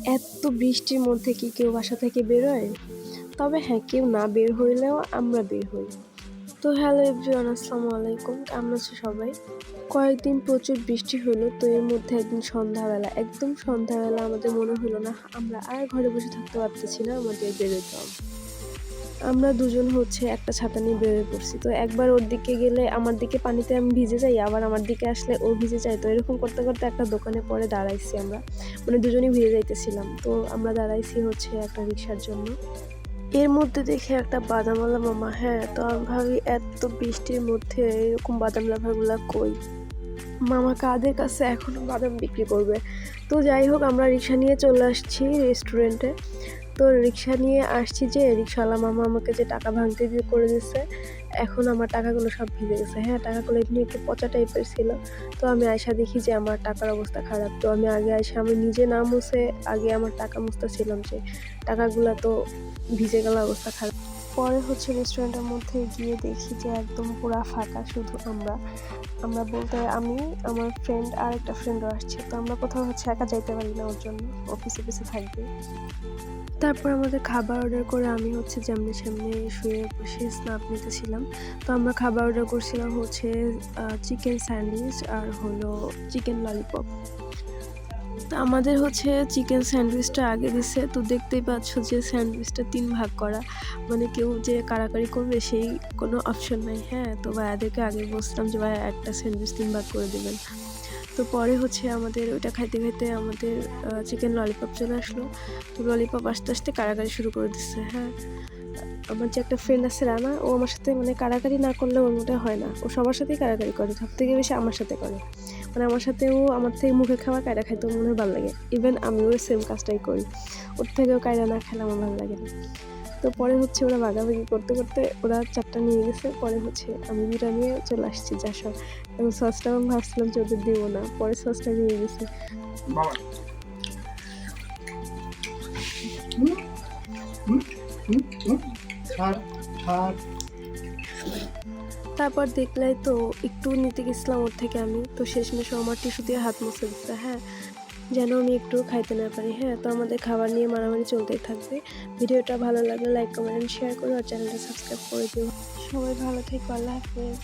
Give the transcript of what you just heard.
এত বৃষ্টির মধ্যে কি কেউ বাসা থেকে বেরোয়? তবে হ্যাঁ, কেউ না বের হইলেও আমরা বের হই। তো হ্যালো এভরিওয়ান, আসসালামু আলাইকুম। কেমন আছো সবাই? কয়েকদিন প্রচুর বৃষ্টি হলো, তো এর মধ্যে একদিন একদম সন্ধ্যাবেলা আমাদের মনে হলো না আমরা আর ঘরে বসে থাকতে পারতেছি না, আমাদের বেরোতে হবে। আমরা দুজন একটা ছাতা নিয়ে বেরিয়ে পড়ছি। তো একবার ওর দিকে গেলে আমার দিকে পানিতে আমি ভিজে যাই, আবার আমার দিকে আসলে ও ভিজে যায়। তো এরকম করতে করতে একটা দোকানে পরে দাঁড়াইছি আমরা, মানে দুজনেই ভিজে যাইতেছিলাম। তো আমরা দাঁড়াইছি একটা রিক্সার জন্য। এর মধ্যে দেখি একটা বাদামওয়ালা মামা। হ্যাঁ, তো আমি ভাবি এত বৃষ্টির মধ্যে এরকম বাদাম লাভারগুলা কই, মামা কাদের কাছে এখনো বাদাম বিক্রি করবে। তো যাই হোক, আমরা রিক্সা নিয়ে চলে আসছি রেস্টুরেন্টে। তো রিক্সা নিয়ে আসছি, যে রিক্সাওয়ালা মামা আমাকে যে টাকা ভাঙতে দিয়ে করে দিচ্ছে, এখন আমার টাকাগুলো সব ভিজে গেছে। হ্যাঁ, টাকাগুলো এমনি একটু পচা টাইপের ছিল। তো আমি আয়সা দেখি যে আমার টাকার অবস্থা খারাপ। তো আমি আগে আমি নিজে না মুছে আগে আমার টাকা মুছতেছিলাম, যে টাকাগুলো তো ভিজে গেল, অবস্থা খারাপ। পরে রেস্টুরেন্টের মধ্যে গিয়ে দেখি যে একদম পুরা ফাঁকা, শুধু আমরা বলতে আমি, আমার ফ্রেন্ড আর একটা ফ্রেন্ডও আসছে। তো আমরা কোথাও একা যাইতে পারি না, ওর জন্য অফিসে থাকবে। তারপর আমাদের খাবার অর্ডার করে আমি যেমনি সামনে শুয়ে বসে স্ন্যাপ নিতেছিলাম। তো আমরা খাবার অর্ডার করছিলাম চিকেন স্যান্ডউইচ আর চিকেন ললিপপ। তো আমাদের চিকেন স্যান্ডউইচটা আগে দিছে। তো দেখতেই পাচ্ছ যে স্যান্ডউইচটা 3 ভাগ করা, মানে কেউ যে কারাকারি করবে সেই কোনো অপশন নাই। হ্যাঁ, তো ভাইয়াদেরকে আগে বলছিলাম যে ভাইয়া একটা স্যান্ডউইচ 3 ভাগ করে দেবেন। তো পরে আমাদের ওইটা খাইতে খাইতে আমাদের চিকেন ললিপপ চলে আসলো। তো ললিপপ আস্তে আস্তে কারাকারি শুরু করে দিচ্ছে। হ্যাঁ, আমার যে একটা ফ্রেন্ড আছে রানা, ও আমার সাথে মানে কারাকারি না করলে ওর মতো হয় না। ও সবার সাথেই কারাকারি করে, সব থেকে বেশি আমার সাথে করে। মানে আমার সাথেও আমার থেকে মুখে খাওয়া কায়রা খাইতে মনে হয় ভালো লাগে। ইভেন আমিও সেম কাজটাই করি, ওর থেকেও কায়রা না খেলে আমার ভালো লাগে না। তো পরে ওরা ভাগাভাগি করতে করতে ওরা 4টা নিয়ে গেছে। পরে আমি 2টা নিয়ে চলে আসছি যা সব। এবং সসটা আমি ভাবছিলাম যে ওদের দিব না, পরে সসটা নিয়ে গেছে। তারপর দেখলাই তো একটু নিতে গেছিলাম ওর থেকে আমি, তো শেষমেশ আমার টিস্যু দিয়ে হাত মুছে দিচ্ছে। হ্যাঁ, যেন আমি একটু খাইতে না পারি। হ্যাঁ, তো আমাদের খাবার নিয়ে মারামারি চলতেই থাকবে। ভিডিওটা ভালো লাগলে লাইক, কমেন্ট, শেয়ার করো আর চ্যানেলটা সাবস্ক্রাইব করে দিও। সবাই ভালো থেকো, আল্লাহ হাফেজ।